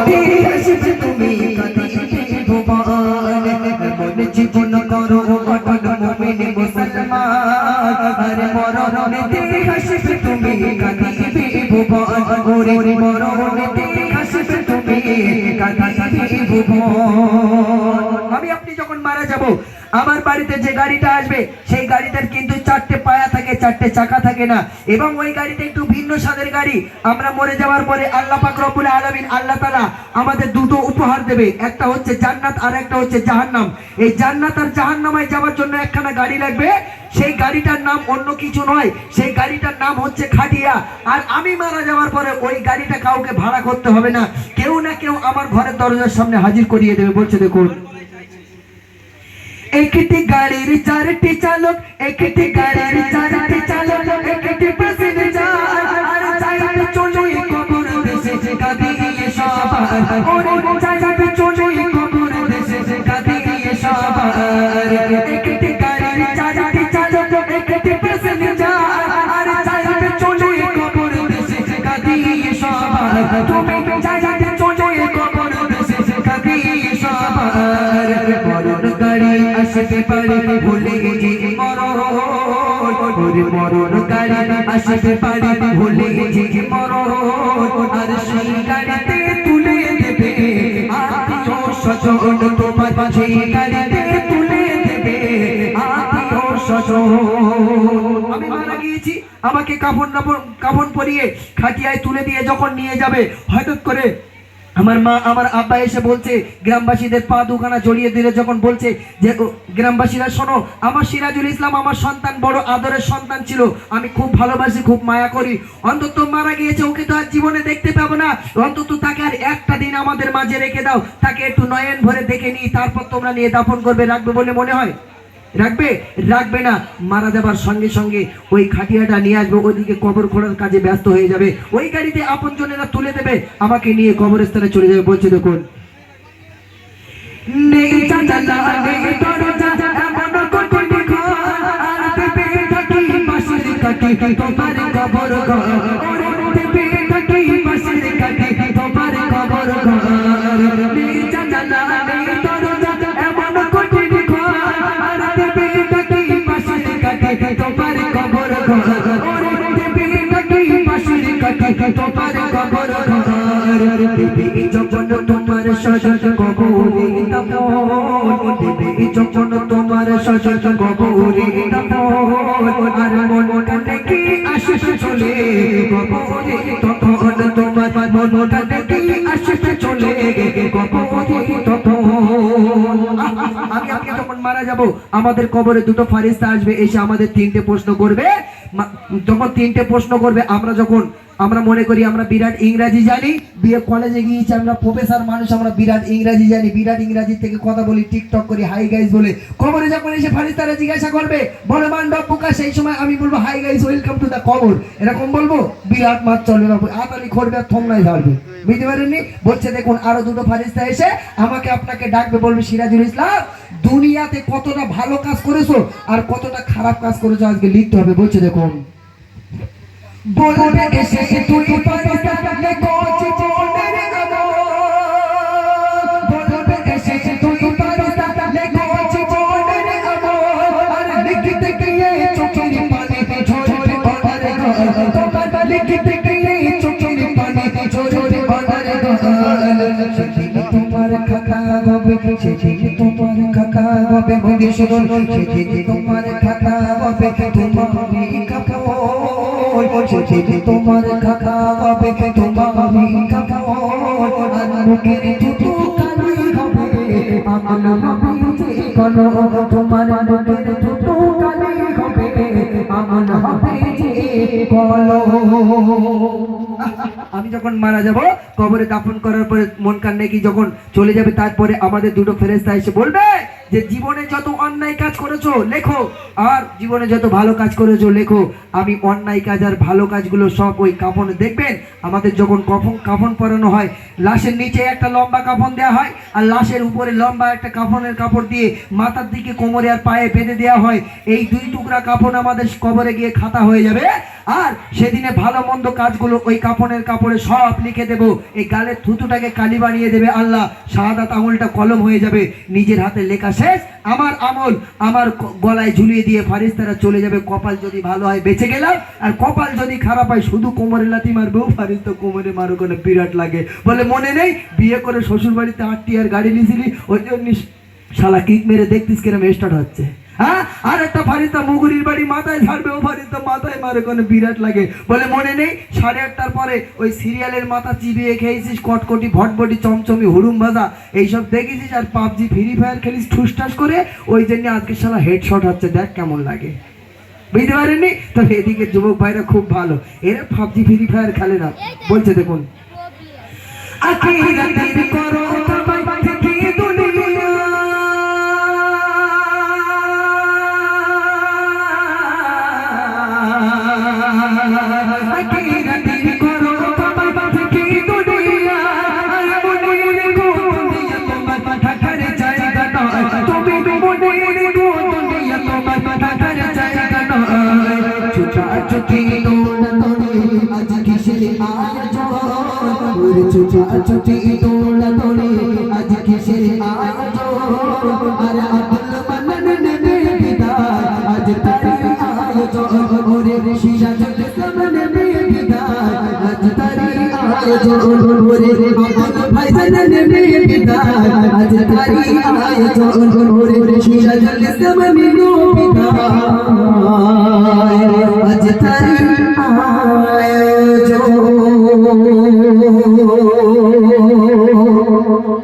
তুমি মনে জীবন করো মুমিন মুসলমান আরে মরণেতে হাসবে তুমি কাঁদিবে ভুবন ওরে মরণেতে হাসবে তুমি কাঁদিবে ভুবন। আমি আপনি যখন মারা যাব আমার বাড়িতে যে গাড়িটা আসবে সেই গাড়িটার কিন্তু চারটে পায়া থাকে, চারটে চাকা থাকে না, এবং ওই গাড়িটা একটু ভিন্ন স্বাদের গাড়ি। আমরা মরে যাওয়ার পরে আল্লাহ পাক রব্বুল আলামিন আল্লাহ তাআলা আমাদের দুটো উপহার দেবে, একটা হচ্ছে জান্নাত আর একটা হচ্ছে জাহান্নাম। এই জান্নাত আর জাহান্নামে যাওয়ার জন্য একখানা গাড়ি লাগবে, সেই গাড়িটার নাম অন্য কিছু নয়, সেই গাড়িটার নাম হচ্ছে খাটিয়া। আর আমি মারা যাওয়ার পরে ওই গাড়িটা কাউকে ভাড়া করতে হবে না, কেউ না কেউ আমার ঘরের দরজার সামনে হাজির করিয়ে দেবে। বলছে দেখুন, একটি গাড়ির চারটি চালক, একটি গাড়ির চারটি চালক, একটি প্যাসেঞ্জার আর চাইবে চলে কবর দেশে কাঁদিয়ে সবার, ওরে চাইবে চলে কবর দেশে কাঁদিয়ে সবার। একটি গাড়ির চারটি চালক, একটি প্যাসেঞ্জার আর চাইবে চলে কবর দেশে কাঁদিয়ে সবার, তুমি চাইবে চলে কবর দেশে কাঁদিয়ে সবার। মরণ গাড়ি আসতে পারে ভুলে যে মরণ, ওরে মরণ গাড়ি আসতে পারে ভুলে যে মরণ, আর সেই গাড়িতে তুলে দেবে আত্মীয় স্বজন তোমার, সেই গাড়িতে তুলে দেবে আত্মীয় স্বজন। আমি মারা গিয়েছি, আমাকে কাফন পরিয়ে খাটিয়ায় তুলে দিয়ে যখন নিয়ে যাবে, হঠাৎ করে আমার মা আমার আব্বা এসে বলছে, গ্রামবাসীদের পা দুখানা জড়িয়ে দিলে যখন বলছে যে গ্রামবাসীরা শোনো, আমার সিরাজুল ইসলাম আমার সন্তান, বড় আদরের সন্তান ছিল, আমি খুব ভালোবাসি, খুব মায়া করি, অন্তত মারা গিয়েছে, ওকে তো আর জীবনে দেখতে পাবো না, অন্তত তাকে আর একটা দিন আমাদের মাঝে রেখে দাও, তাকে একটু নয়ন ভরে দেখে নিই, তারপর তোমরা নিয়ে দাফন করবে। রাখবে বলে মনে হয়? রাখবে? রাখবে না। মারা যাবার সঙ্গে সঙ্গে ওই খাটিয়াটা নিয়ে আসবে, ওইদিকে কবর খোঁড়ার কাজে ব্যস্ত হয়ে যাবে, ওই গাড়িতে আপনজনেরা তুলে দেবে, আমাকে নিয়ে কবরস্থানে চলে যাবে। বলছে দেখুন, নেই জানালা নেই দরজা এমন কঠিন ঘর, আর দেবে থাকি বাঁশের কাঠি তোমার কবর ঘর, ওরে দেবে থাকি বাঁশের কাঠি তোমার কবর ঘর। নেই জানালা নেই দরজা এমন কঠিন ঘর, আর দেবে থাকি বাঁশের কাঠি তোমার কবর ঘর, ওরে দেবে থাকি বাঁশের কাঠি তোমার কবর ঘর। দেবে যখন তোমার স্বজন কবরে দাফন, দেবে যখন তোমার স্বজন কবরে দাফন, আর মনটা দেখে আসবে চলে কবরে, তখন তোমার মনটা দেখে আসবে চলে কবরে তখন। আমি আপনি যখন মারা যাব, আমাদের কবরে দুটো ফারিস্তা আসবে, এসে আমাদের তিনটে প্রশ্ন করবে। যখন তিনটে প্রশ্ন করবে, আমরা মনে করি আমরা বিরাট ইংরাজি জানি, বিয়ে কলেজে গিয়েছি, আমরা প্রফেসর মানুষ, আমরা বিরাট ইংরাজি জানি, বিরাট ইংরাজি থেকে কথা বলি, টিকটক করি, হাই গাইস বলে। কবরে যখন এসে ফারিস্তারা জিজ্ঞাসা করবে বলে মান ডব্বুকা, সেই সময় আমি বলবো hi guys welcome to the কবর, এরকম বলবো, বিরাট মাছ চলবে না, আতালি খড়বে আর থমনাই ধরবে। বুঝতে পারেননি? বলছে দেখুন, আরো দুটো ফারিস্তা এসে আমাকে আপনাকে ডাকবে, বলবে সিরাজুল ইসলাম দুনিয়াতে কতটা ভালো কাজ করেছো আর কতটা খারাপ কাজ করেছো আজকে লিখতে হবে। বলছে দেখুন, বলবে এসে তুই ফারিস্তা লেখো জীবনের আমল, বলবে এসে তুই ফারিস্তা লেখো জীবনের আমল, আর লিখতে গিয়ে চোখের পানি ঝরে পড়ার ঘর, তোমার লিখতে গিয়ে চোখের পানি ঝরে পড়ার ঘর। সেদিন তোমার খাতা হবে, সেদিন তোমার খাতা হবে, বন্ধু শুনুন, সেদিন তোমার খাতা হবে, তোমার সেদিন তোমার খাতা হবে, তোমার খাতা আর মুখের দুটো কালি হবে, আমল হবে যে কোনো, তোমার মুখের দুটো কালি হবে, আমল হবে যে কোনো। আমি যখন মারা যাব, কবরে দাফন করার পরে মন কান্নায় কি যখন চলে যাবে, তারপরে আমাদের দুটো ফেরেশতা এসে বলবে যে জীবনে যত অন্যায় কাজ করেছো লেখো, আর জীবনে যত ভালো কাজ করেছো লেখো। আমি অন্যায় কাজ আর ভালো কাজগুলো সব ওই কাফনে দেখবেন। আমাদের যখন কাফন পরানো হয়, লাশের নিচে একটা লম্বা কাফন দেওয়া হয়, আর লাশের উপরে লম্বা একটা কাফনের কাপড় দিয়ে মাথার দিকে কোমরে আর পায়ে বেঁধে দেওয়া হয়। এই দুই টুকরা কাফন আমাদের কবরে গিয়ে খাতা হয়ে যাবে, আর সেদিনে ভালো মন্দ কাজগুলো ওই কাফনের কাপড় কাপড়ে সব লিখে দেব, এই গালের থুতুটাকে কালি বানিয়ে দেবে আল্লাহ, শাহাদাত আঙুলটা কলম হয়ে যাবে, নিজের হাতে লেখা শেষ, আমার আমল আমার গলায় ঝুলিয়ে দিয়ে ফারিস্তারা চলে যাবে। কপাল যদি ভালো হয় বেঁচে গেলাম, আর কপাল যদি খারাপ হয় শুধু কোমরে লাথি মারবেও, ফারিস্তা কোমরে মারো কোনো বিরাট লাগে। বলে মনে নেই বিয়ে করে শ্বশুর বাড়িতে 8টি আর গাড়ি নিয়েছিলি, ওই জন্য শালা কিক মেরে দেখতিস কিরম স্টার্ট হচ্ছে। হ্যাঁ, আর একটা ফারিস্তা মুগুরির বাড়ি মাথায় ঝাড়বে, ও ফারিস্তা মাথায় মারে কোনো বিরাট লাগে। বলে মনে নেই 8:30টার পরে ওই সিরিয়ালের মাথা চিবিয়ে খেয়েছিস, কটকটি ভটবটি চমচমি হুড়ুম ভাজা এইসব দেখেছিস, আর পাবজি ফ্রি ফায়ার খেলিস ঠুসঠাস করে, ওই জন্য আজকে শালা হেডশট হচ্ছে, দেখ কেমন লাগে। বুঝতে পারেননি? তবে এদিকে যুবক ভাইরা খুব ভালো, এরা পাবজি ফ্রি ফায়ার খেলে না। বলছে দেখুন, আখিরাতের করো কামাই থেকে দুনিয়া, আখিরাতের করো কামাই থেকে দুনিয়া, মনে গো দুনিয়া তোমার থাকার জায়গা নয়, তুমি মনে গো দুনিয়া তোমার থাকার জায়গা নয়। ছুটা ছুটি দৌড়াদৌড়ি আজ কিসের আয়োজন, ওরে ছুটা ছুটি দৌড়াদৌড়ি আজ কিসের আয়োজন, আর আব্দুল মান্নান নেবে বিদায় আজ তার আয়োজন, ওরে সিরাজুল ইসলাম নেবে বিদায় আজ তার আয়োজন, ওরে আব্দুল ভাইজান নেবে বিদায় আজ তার আয়োজন, ওরে সিরাজুল ইসলাম নেবে বিদায়।